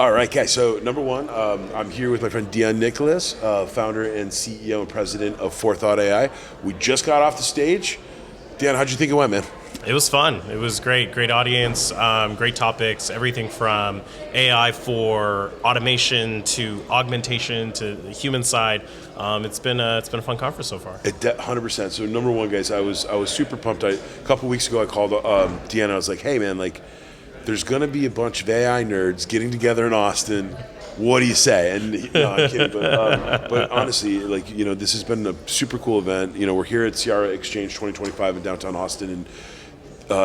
All right, guys. So number one, I'm here with my friend Deon Nicholas, founder and CEO and president of Forethought.ai. We just got off the stage. Deon, how'd you think it went, man? It was fun. It was great. Great audience, great topics, everything from AI for automation to augmentation to the human side. It's been a fun conference so far. 100%. So number one, guys, I was super pumped. A couple weeks ago, I called Deon. I was like, hey, man, there's going to be a bunch of AI nerds getting together in Austin. What do you say? And no, I'm kidding, but honestly, this has been a super cool event. We're here at Cyara Xchange 2025 in downtown Austin, and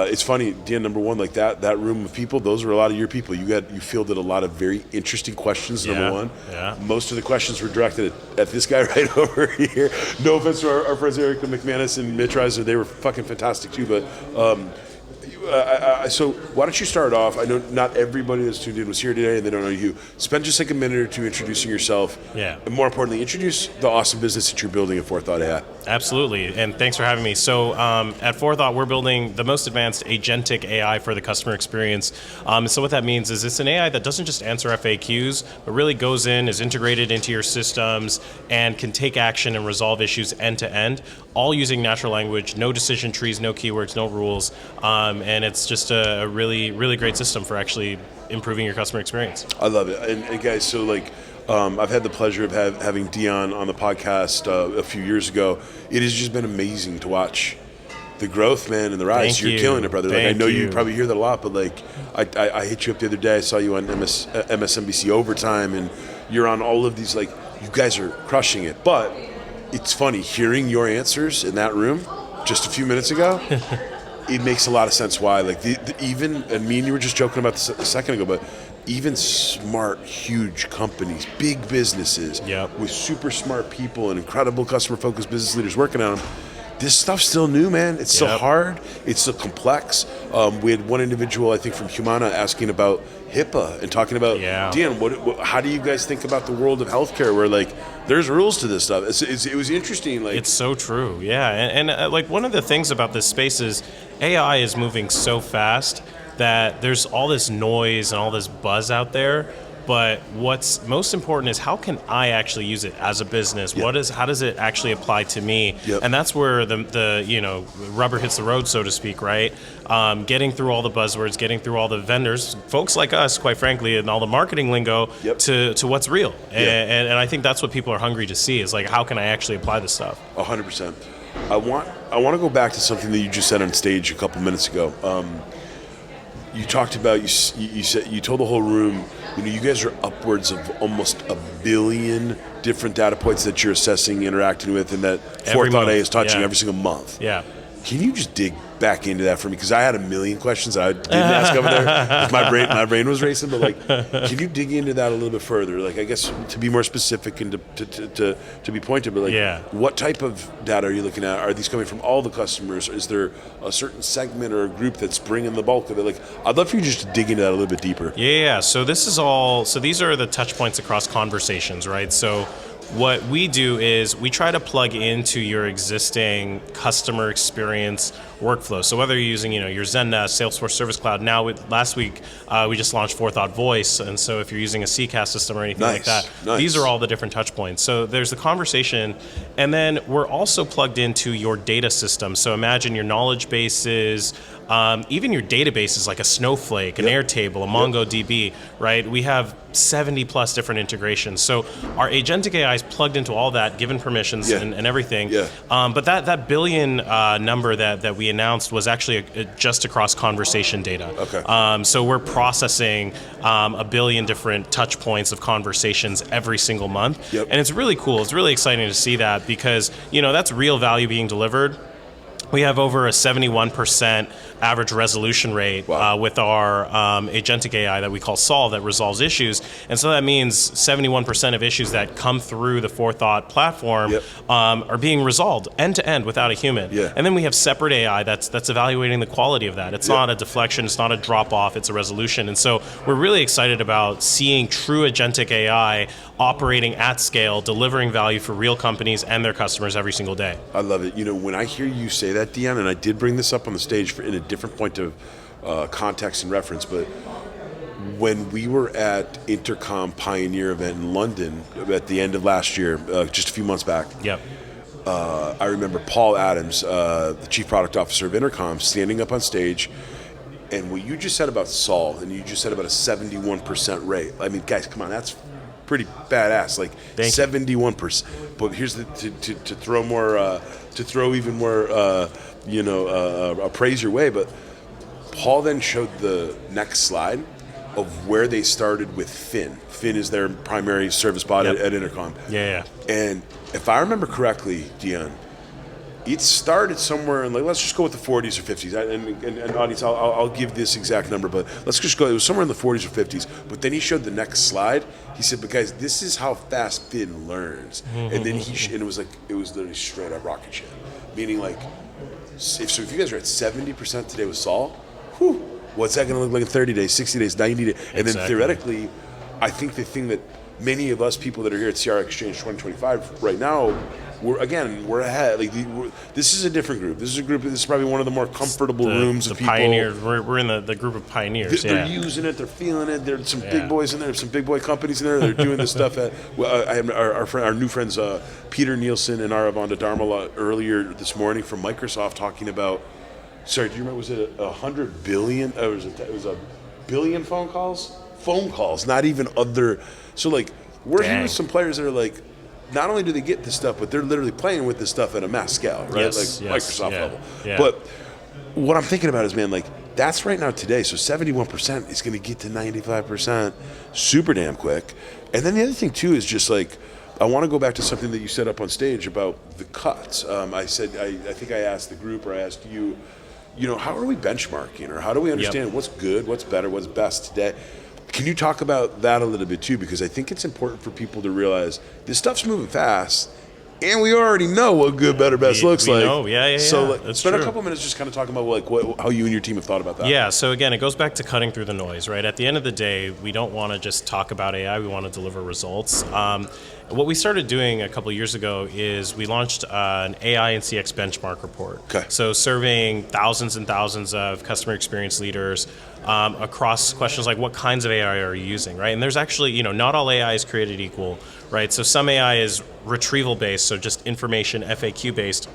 it's funny, Dan. Number one, that room of people, those were a lot of your people. You fielded a lot of very interesting questions. Number one, most of the questions were directed at this guy right over here. No offense to our friends Eric McManus and Mitch Reiser, they were fucking fantastic too. But so why don't you start off? I know not everybody that's tuned in was here today and they don't know you. Spend just a minute or two introducing yourself. Yeah. And more importantly, introduce the awesome business that you're building at Forethought.ai. Absolutely, and thanks for having me. So at Forethought, we're building the most advanced agentic AI for the customer experience. So what that means is it's an AI that doesn't just answer FAQs, but really goes in, is integrated into your systems, and can take action and resolve issues end to end, all using natural language, no decision trees, no keywords, no rules, and it's just a really, really great system for actually improving your customer experience. I love it. And guys, so I've had the pleasure of having Deon on the podcast a few years ago. It has just been amazing to watch the growth, man, and the rise. Thank you. You're killing it, brother. I know you probably hear that a lot, but I hit you up the other day. I saw you on MSNBC Overtime, and you're on all of these. You guys are crushing it. But it's funny hearing your answers in that room just a few minutes ago. It makes a lot of sense why. Even, and me and you were just joking about this a second ago, but even smart, huge companies, big businesses with super smart people and incredible customer-focused business leaders working on them, this stuff's still new, man. It's still hard. It's still complex. We had one individual, I think, from Humana asking about HIPAA and talking about, Deon, how do you guys think about the world of healthcare where, there's rules to this stuff? It was interesting. It's so true, And one of the things about this space is AI is moving so fast that there's all this noise and all this buzz out there, but what's most important is how can I actually use it as a business? How does it actually apply to me? And that's where the rubber hits the road, so to speak, right? Getting through all the buzzwords, getting through all the vendors, folks like us, quite frankly, and all the marketing lingo to what's real. And I think that's what people are hungry to see is how can I actually apply this stuff? 100%. I want to go back to something that you just said on stage a couple minutes ago. You talked about, you told the whole room, you guys are upwards of almost 1 billion different data points that you're assessing, interacting with, and that Forethought.ai is touching every single month. Yeah. Can you just dig back into that for me? Because I had a million questions that I didn't ask over there. My brain was racing, but can you dig into that a little bit further? I guess to be more specific and to be pointed, but what type of data are you looking at? Are these coming from all the customers? Is there a certain segment or a group that's bringing the bulk of it? I'd love for you just to dig into that a little bit deeper. Yeah. So these are the touch points across conversations, right? So what we do is we try to plug into your existing customer experience workflow. So whether you're using, your Zendesk, Salesforce Service Cloud, last week we just launched Forethought Voice, and so if you're using a CCaaS system or anything like that, these are all the different touch points. So there's the conversation, and then we're also plugged into your data system. So imagine your knowledge bases, even your databases like a Snowflake, an Airtable, a MongoDB, right? We have 70 plus different integrations. So our agentic AI is plugged into all that, given permissions and everything. But that billion number that we announced was actually just across conversation data. Okay. So we're processing 1 billion different touch points of conversations every single month. And it's really cool. It's really exciting to see that because, that's real value being delivered. We have over a 71% average resolution rate with our agentic AI that we call Solve that resolves issues. And so that means 71% of issues that come through the Forethought platform are being resolved end to end without a human. And then we have separate AI that's evaluating the quality of that. It's not a deflection, it's not a drop off, it's a resolution. And so we're really excited about seeing true agentic AI operating at scale, delivering value for real companies and their customers every single day. I love it. When I hear you say that, Deon, and I did bring this up on the stage in a different point of context and reference, but when we were at Intercom Pioneer event in London at the end of last year, just a few months back. Yep. I remember Paul Adams, the chief product officer of Intercom, standing up on stage, and what you just said about Saul, and you just said about a 71% rate. I mean, guys, come on, that's pretty badass. Like 71%. But here's to throw more, to throw even more, praise your way. But Paul then showed the next slide of where they started with Finn. Finn is their primary service bot at Intercom. Yeah. And if I remember correctly, Deon, it started somewhere in, like, let's just go with the 40s or 50s. And audience, I'll give this exact number, but let's just go. It was somewhere in the 40s or 50s. But then he showed the next slide. He said, "But guys, this is how fast Finn learns." And then and it was literally straight up rocket ship. Meaning, like, if you guys are at 70% today with Saul, what's that going to look like in 30 days, 60 days, 90 days? And then theoretically, I think the thing that many of us people that are here at Cyara Xchange 2025 right now, we're ahead. Like this is a different group. This is probably one of the more comfortable rooms of people. Pioneers. We're in the group of pioneers. They're using it. They're feeling it. There's some big boys in there. Some big boy companies in there. They're doing this stuff. I have our new friends Peter Nielsen and Aravanda Dharmala earlier this morning from Microsoft talking about. Sorry, do you remember? Was it 100 billion? It was a billion phone calls. Phone calls, not even other. So like we're hearing some players that are like, not only do they get this stuff, but they're literally playing with this stuff at a mass scale, right? Microsoft level. Yeah. But what I'm thinking about is, man, like that's right now today. So 71% is going to get to 95% super damn quick. And then the other thing too is just like, I want to go back to something that you said up on stage about the cuts. I said, I think I asked the group or I asked you, how are we benchmarking or how do we understand what's good, what's better, what's best today? Can you talk about that a little bit too? Because I think it's important for people to realize this stuff's moving fast, and we already know what good, better, best looks like. So spend a couple minutes just kind of talking about like how you and your team have thought about that. Yeah. So again, it goes back to cutting through the noise, right? At the end of the day, we don't want to just talk about AI. We want to deliver results. What we started doing a couple of years ago is we launched an AI and CX benchmark report. Okay. So surveying thousands and thousands of customer experience leaders across questions like what kinds of AI are you using, right? And there's actually, not all AI is created equal, right? So some AI is retrieval based, so just information FAQ based,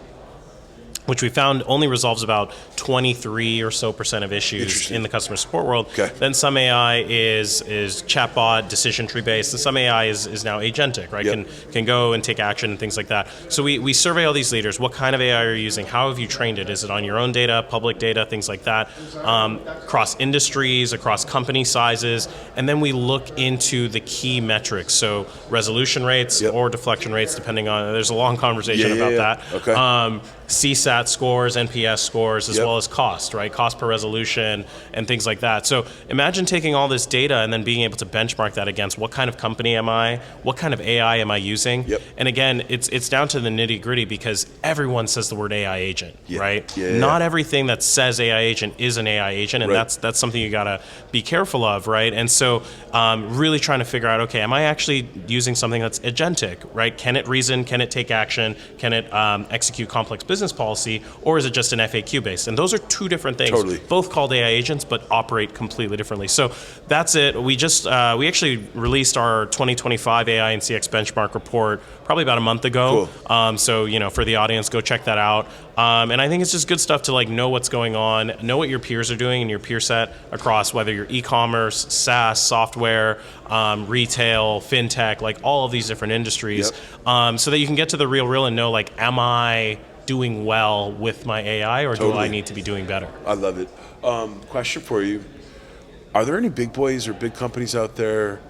which we found only resolves about 23% or so of issues in the customer support world. Okay. Then some AI is chatbot, decision tree based, and some AI is now agentic, right? Yep. Can go and take action and things like that. So we survey all these leaders. What kind of AI are you using? How have you trained it? Is it on your own data, public data, things like that? Across industries, across company sizes, and then we look into the key metrics. So resolution rates or deflection rates, depending on. There's a long conversation about that. Okay. CSAT scores, NPS scores, as well as cost, right? Cost per resolution and things like that. So imagine taking all this data and then being able to benchmark that against what kind of company am I? What kind of AI am I using? Yep. And again, it's down to the nitty gritty because everyone says the word AI agent, right? Yeah. Not everything that says AI agent is an AI agent, and that's something you gotta be careful of, right? And so really trying to figure out, okay, am I actually using something that's agentic, right? Can it reason? Can it take action? Can it execute complex business policy, or is it just an FAQ based? And those are two different things. Totally. Both called AI agents, but operate completely differently. So that's it. We just we actually released our 2025 AI and CX benchmark report probably about a month ago. Cool. So for the audience, go check that out. And I think it's just good stuff to like know what's going on, know what your peers are doing in your peer set across whether you're e-commerce, SaaS, software, retail, fintech, like all of these different industries, so that you can get to the real and know like, am I doing well with my AI or do I need to be doing better? I love it. Question for you. Are there any big boys or big companies out there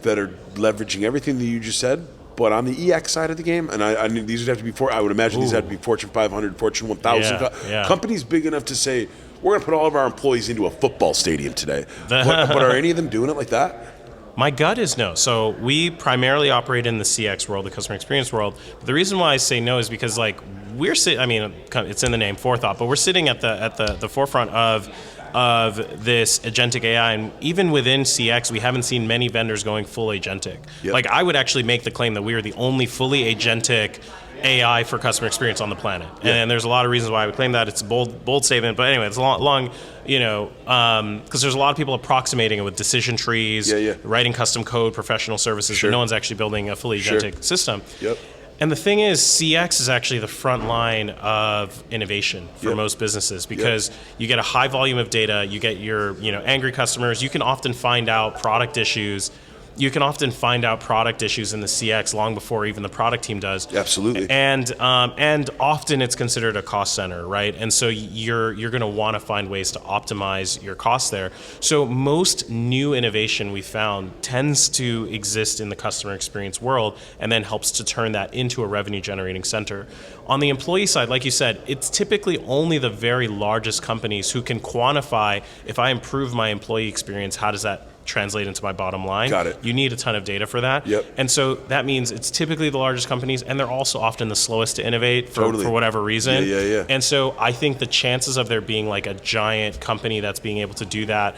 that are leveraging everything that you just said, but on the EX side of the game? And I mean, these would have to be I would imagine these have to be Fortune 500, Fortune 1000 companies big enough to say, we're going to put all of our employees into a football stadium today. but are any of them doing it like that? My gut is no. So we primarily operate in the CX world, the customer experience world. But the reason why I say no is because like we're I mean, it's in the name Forethought, but we're sitting at the forefront of this agentic AI, and even within CX, we haven't seen many vendors going full agentic. Like I would actually make the claim that we are the only fully agentic AI for customer experience on the planet. And there's a lot of reasons why I would claim that. It's a bold statement, but anyway, it's a long because there's a lot of people approximating it with decision trees, writing custom code, professional services, but no one's actually building a fully agentic system. And the thing is, CX is actually the front line of innovation for most businesses, because you get a high volume of data, you get your angry customers, you can often find out product issues. You can often find out product issues in the CX long before even the product team does. Absolutely. And often it's considered a cost center, right? And so you're going to want to find ways to optimize your costs there. So most new innovation we found tends to exist in the customer experience world, and then helps to turn that into a revenue generating center. On the employee side, like you said, it's typically only the very largest companies who can quantify, if I improve my employee experience, how does that translate into my bottom line? Got it. You need a ton of data for that. And so that means it's typically the largest companies, and they're also often the slowest to innovate for whatever reason. And so I think the chances of there being like a giant company that's being able to do that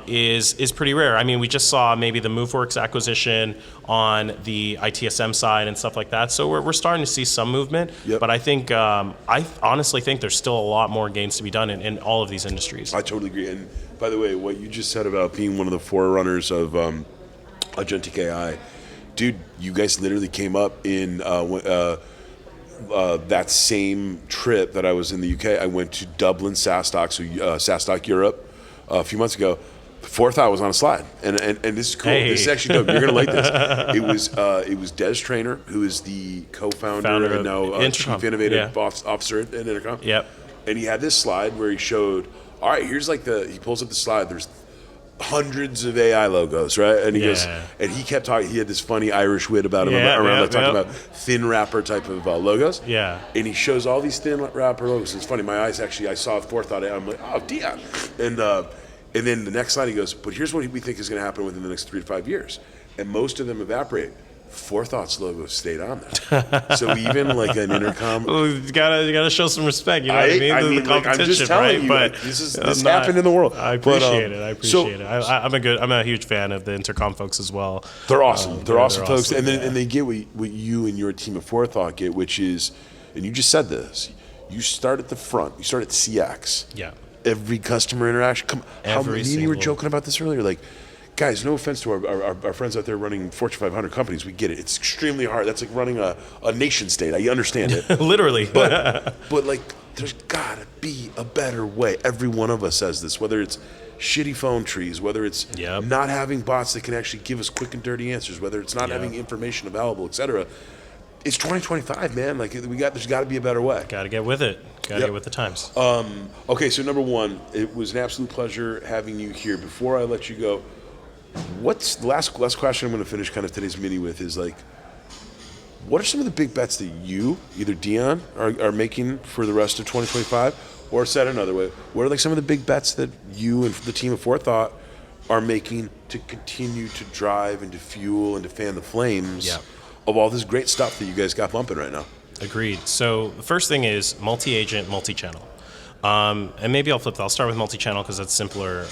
is pretty rare. I mean, we just saw maybe the MoveWorks acquisition on the ITSM side and stuff like that. So we're starting to see some movement, but I think I honestly think there's still a lot more gains to be done in all of these industries. I totally agree. And by the way, what you just said about being one of the forerunners of Agentic AI, dude, you guys literally came up in that same trip that I was in the UK. I went to Dublin SaaS Doc, so SaaS Doc Europe, a few months ago. Forethought was on a slide, and this is cool. This is actually dope. You're gonna like this. It was Des Traynor, who is the co-founder and now chief innovative officer at Intercom. And he had this slide where he showed, all right, here's like he pulls up the slide. There's hundreds of AI logos, right? And he goes, and he kept talking. He had this funny Irish wit about him talking about thin wrapper type of logos. And he shows all these thin wrapper logos. It's funny. My eyes actually, I saw Forethought. I'm like, oh, Deon. And then the next slide he goes, but here's what we think is going to happen within the next 3 to 5 years. And most of them evaporate. Forethought's logo stayed on there. So even like an Intercom. Well, you gotta show some respect. You know what I mean? The competition, I'm just telling you, but this happened in the world. I appreciate it. I'm a huge fan of the Intercom folks as well. They're awesome. They're awesome folks, and they get what you and your team of Forethought get, which is, and you just said this. You start at the front. You start at CX. Every customer interaction. How many of you were joking about this earlier? Like, guys, no offense to our friends out there running Fortune 500 companies. We get it. It's extremely hard. That's like running a nation state. I understand it. Literally. But like, there's got to be a better way. Every one of us says this, whether it's shitty phone trees, whether it's not having bots that can actually give us quick and dirty answers, whether it's not having information available, etc. It's 2025, man. Like, there's got to be a better way. Got to get with it. Got to get with the times. Okay, so number one, it was an absolute pleasure having you here. Before I let you go, what's the last question I'm going to finish kind of today's mini with is like, what are some of the big bets that you, either Deon, are making for the rest of 2025? Or said another way, what are like some of the big bets that you and the team of Forethought are making to continue to drive and to fuel and to fan the flames of all this great stuff that you guys got bumping right now? Agreed. So the first thing is multi-agent, multi-channel. And maybe I'll flip that. I'll start with multi-channel because that's simpler.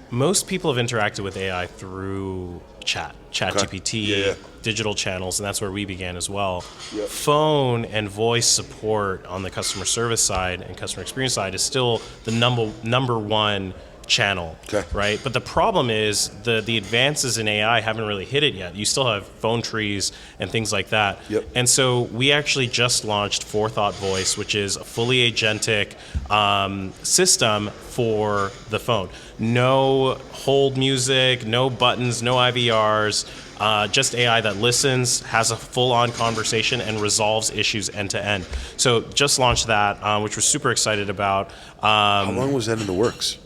Most people have interacted with AI through ChatGPT, digital channels, and that's where we began as well. Phone and voice support on the customer service side and customer experience side is still the number one channel, right? But the problem is the advances in AI haven't really hit it yet. You still have phone trees and things like that. And so we actually just launched Forethought Voice, which is a fully agentic system for the phone. No hold music, no buttons, no IVRs, just AI that listens, has a full-on conversation, and resolves issues end-to-end. So just launched that, which we're super excited about. How long was that in the works?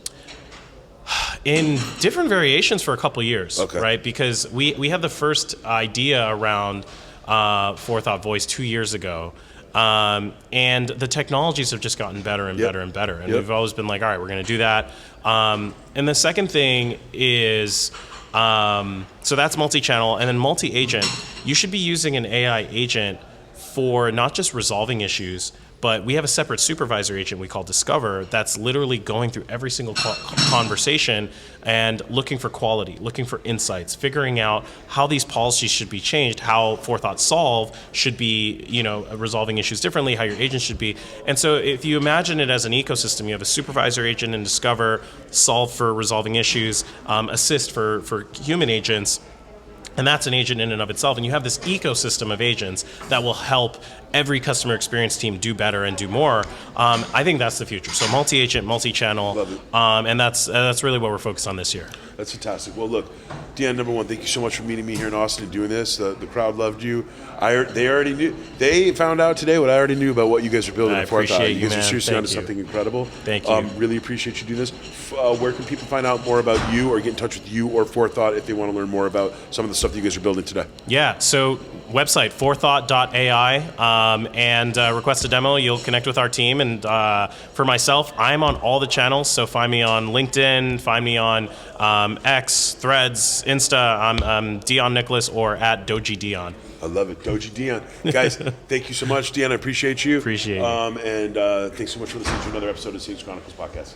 In different variations for a couple years, right? Because we had the first idea around Forethought Voice 2 years ago, and the technologies have just gotten better and better and better. And we've always been like, all right, we're going to do that. And the second thing is, so that's multi-channel, and then multi-agent. You should be using an AI agent for not just resolving issues, but we have a separate supervisor agent we call Discover that's literally going through every single conversation and looking for quality, looking for insights, figuring out how these policies should be changed, how Forethought Solve should be, resolving issues differently, how your agent should be. And so if you imagine it as an ecosystem, you have a supervisor agent in Discover, Solve for resolving issues, Assist for human agents. And that's an agent in and of itself. And you have this ecosystem of agents that will help every customer experience team do better and do more. I think that's the future. So multi-agent, multi-channel, and that's really what we're focused on this year. That's fantastic. Well, look, Deon, number one, thank you so much for meeting me here in Austin and doing this. The crowd loved you. They already knew. They found out today what I already knew about what you guys are building at Forethought. Appreciate You guys are seriously Thank onto you. something incredible. Thank you. Really appreciate you doing this. Where can people find out more about you or get in touch with you or Forethought if they want to learn more about some of the stuff that you guys are building today? Yeah, so website, Forethought.ai, and request a demo. You'll connect with our team. And for myself, I'm on all the channels. So find me on LinkedIn, find me on X, Threads, Insta. I'm Deon Nicholas or at Doji Deon. I love it. Doji Deon. Guys, thank you so much. Deon, I appreciate you. Appreciate you. And thanks so much for listening to another episode of CXChronicles podcast.